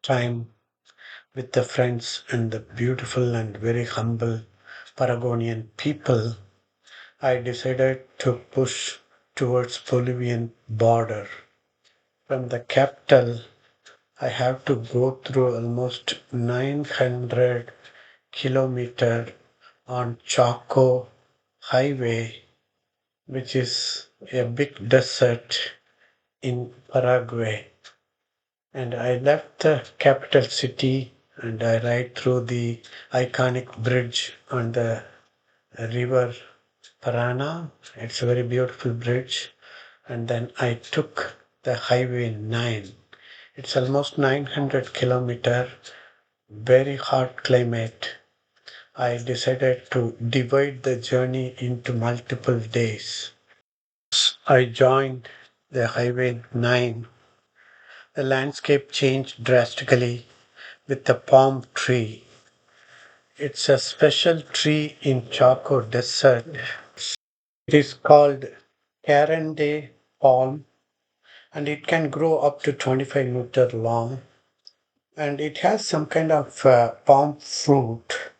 Time with the friends and the beautiful and very humble Paraguayan people, I decided to push towards Bolivian border. From the capital, I have to go through almost 900 kilometer on Chaco Highway, which is a big desert in Paraguay. And I left the capital city and I ride through the iconic bridge on the river Parana. It's a very beautiful bridge. And then I took the highway 9. It's almost 900 kilometer, very hot climate. I decided to divide the journey into multiple days. I joined the highway 9. The landscape changed drastically with the palm tree. It's a special tree in Chaco Desert. It is called Carende palm and it can grow up to 25-meter long and it has some kind of palm fruit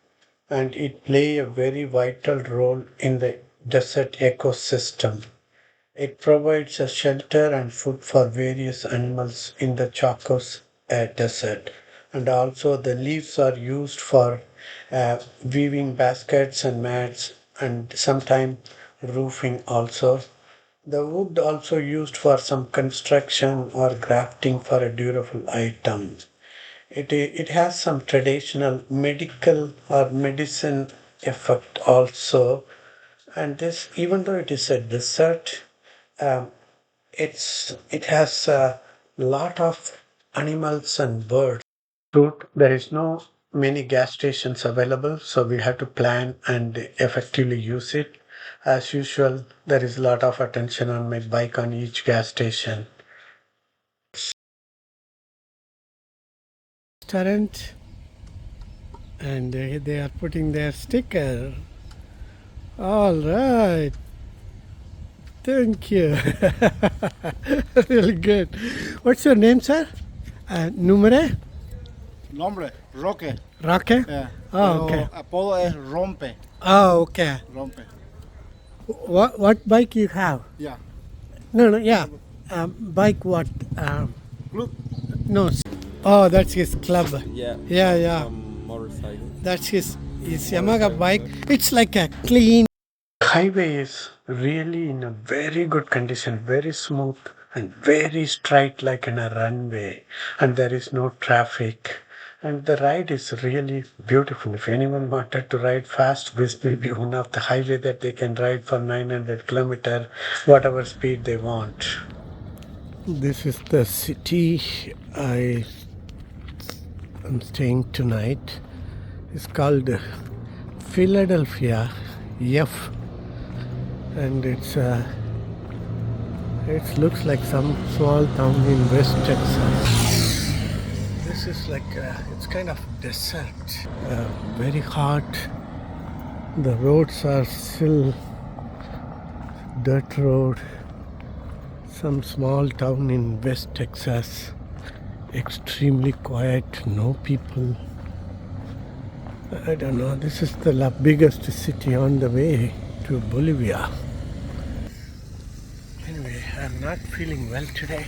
and it play a very vital role in the desert ecosystem. It provides a shelter and food for various animals in the Chacos desert. And also, the leaves are used for weaving baskets and mats, and sometimes roofing also. The wood also used for some construction or grafting for a durable item. It has some traditional medical or medicine effect also. And this, even though it is a desert, um, it has a lot of animals and birds. Fruit, there is no many gas stations available, so we have to plan and effectively use it. As usual, there is a lot of attention on my bike on each gas station. Restaurant, and they are putting their sticker. All right, thank you. Really good. What's your name, sir? Numere? Nombre, Roque. Roque? Yeah. Oh, Pero okay. apodo es Rompe. Oh, okay. Rompe. What bike you have? Yeah. No, no, yeah. Bike what? Club. No. Oh, that's his club. Yeah. Yeah, yeah. Motorcycle. That's his Yamaha bike. It's like a clean. Highway is really in a very good condition, very smooth and very straight like in a runway, and there is no traffic. And the ride is really beautiful. If anyone wanted to ride fast, this will be one of the highway that they can ride for 900 kilometer, whatever speed they want. This is the city I am staying tonight. It's called Philadelphia, F, and it looks like some small town in West Texas. This is like it's kind of desert, very hot. The roads are still dirt road. Some small town in West Texas, extremely quiet, no people. I don't know. This is the biggest city on the way to Bolivia. Anyway, I'm not feeling well today,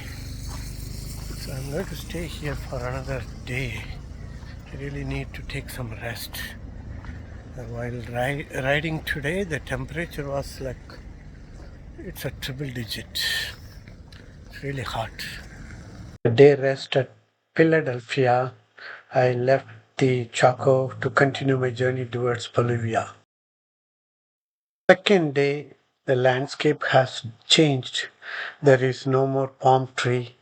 so I'm going to stay here for another day. I really need to take some rest. While riding today, the temperature was like it's a triple digit. It's really hot. A day rest at Philadelphia. I left the Chaco to continue my journey towards Bolivia. Second day, the landscape has changed. There is no more palm tree,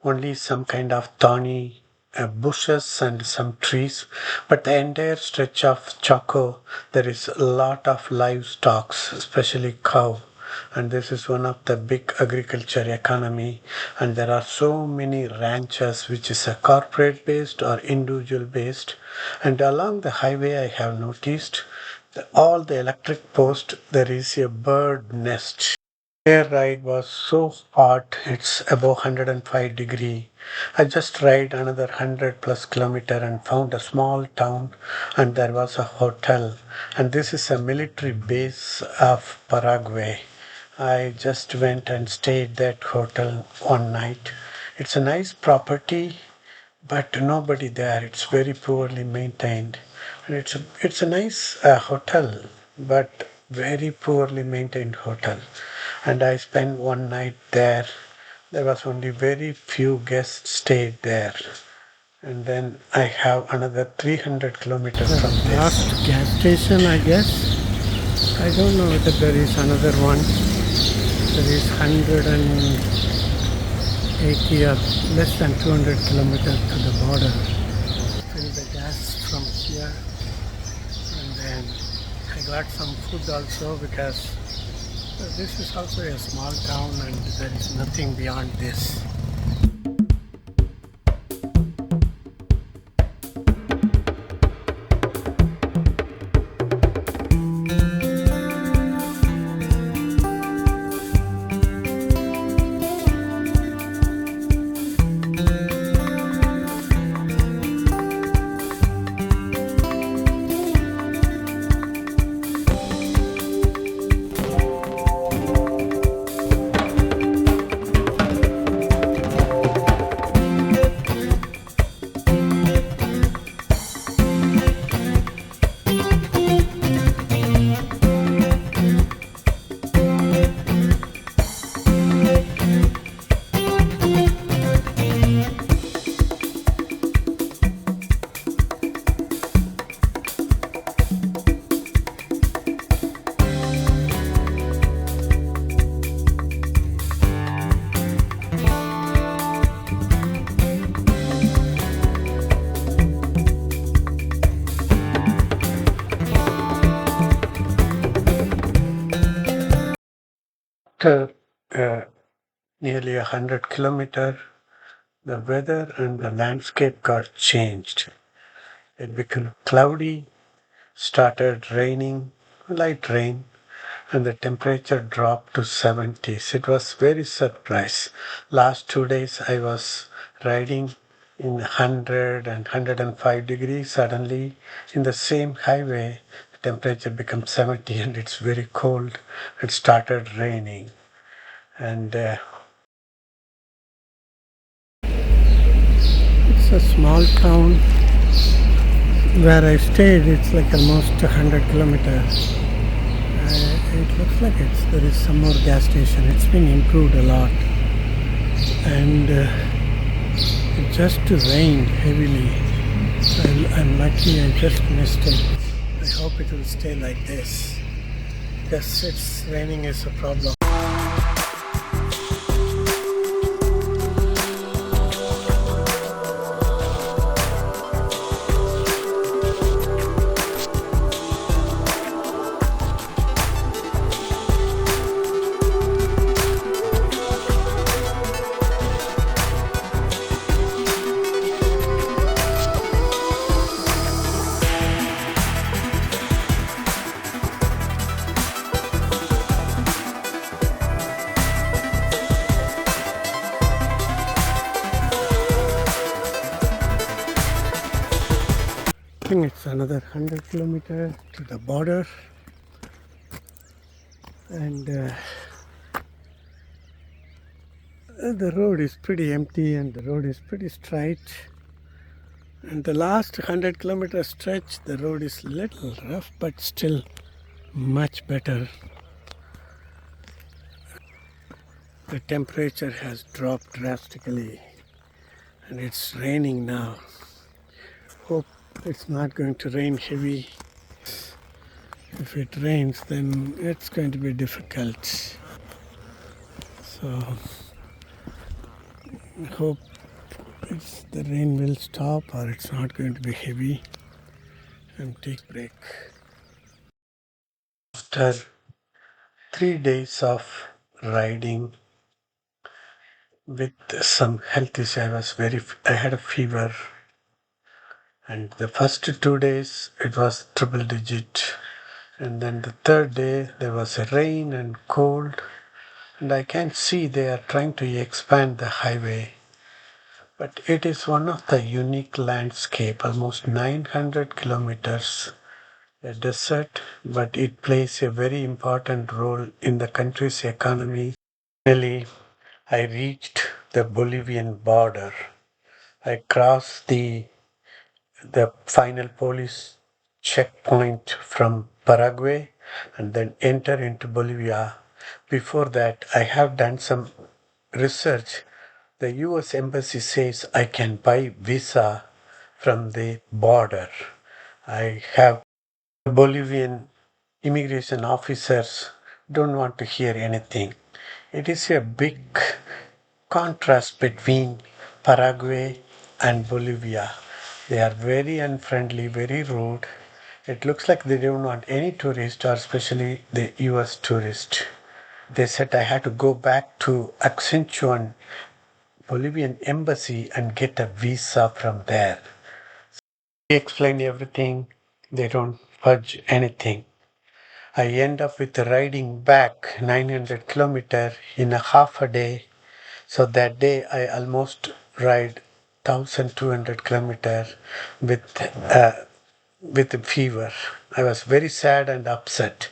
only some kind of thorny bushes and some trees. But the entire stretch of Chaco, there is a lot of livestock, especially cow. And this is one of the big agriculture economy. And there are so many ranches, which is a corporate based or individual based. And along the highway, I have noticed all the electric post there is a bird nest. Air ride was so hot, it's above 105-degree. I just ride another 100 plus kilometer and found a small town and there was a hotel. And this is a military base of Paraguay. I just went and stayed that hotel one night. It's a nice property, but nobody there. It's very poorly maintained. And it's a nice hotel, but very poorly maintained hotel. And I spent one night there. There was only very few guests stayed there. And then I have another 300 kilometers from this. Last gas station, I guess. I don't know whether there is another one. There is 180 or less than 200 kilometers to the border. Fill the gas from here, and then I got some food also because this is also a small town and there is nothing beyond this. After nearly 100 kilometers, the weather and the landscape got changed. It became cloudy, started raining, light rain, and the temperature dropped to 70s. It was very surprise. Last 2 days I was riding in 100 and 105 degrees. Suddenly in the same highway, the temperature becomes 70 and it's very cold. It started raining. And It's a small town where I stayed. It's like almost 100 kilometers. It looks like there is some more gas station. It's been improved a lot, and it just rained heavily. I'm lucky I just missed it. I hope it will stay like this because it's raining is a problem. I think it's another 100 kilometers to the border, and the road is pretty empty and the road is pretty straight. And the last 100-kilometer stretch, the road is little rough but still much better. The temperature has dropped drastically and it's raining now. Hope it's not going to rain heavy. If it rains, then it's going to be difficult. So I hope the rain will stop or it's not going to be heavy and take break. after 3 days of riding with some health issue, I had a fever. And the first 2 days it was triple digit. And then the third day there was a rain and cold. and I can see they are trying to expand the highway. But it is one of the unique landscape, almost 900 kilometers, a desert, but it plays a very important role in the country's economy. Finally, I reached the Bolivian border. I crossed the final police checkpoint from Paraguay and then enter into Bolivia. Before that, I have done some research. The US Embassy says I can buy visa from the border. I have Bolivian immigration officers don't want to hear anything. It is a big contrast between Paraguay and Bolivia. They are very unfriendly, very rude. It looks like they don't want any tourist, or especially the US tourist. They said I had to go back to Asunción, Bolivian embassy, and get a visa from there. They explain everything. They don't fudge anything. I end up with riding back 900 kilometers in a half a day. So that day I almost ride 1200 kilometers with a fever. I was very sad and upset.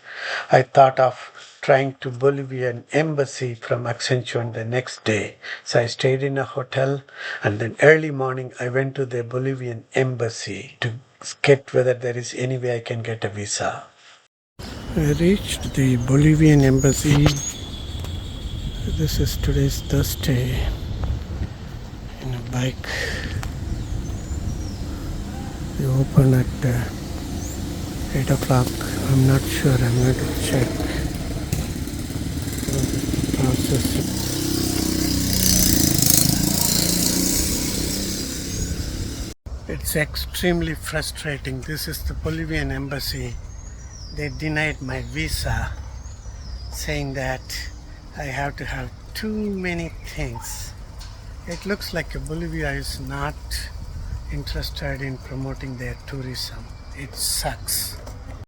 I thought of trying to Bolivian embassy from Asunción the next day. So I stayed in a hotel, and then early morning I went to the Bolivian embassy to get whether there is any way I can get a visa. I reached the Bolivian embassy. This is today's Thursday. In a bike. They open at 8 o'clock. I'm not sure. I'm going to check. Process. It's extremely frustrating. This is the Bolivian embassy. They denied my visa, saying that I have to have too many things. It looks like Bolivia is not interested in promoting their tourism. It sucks.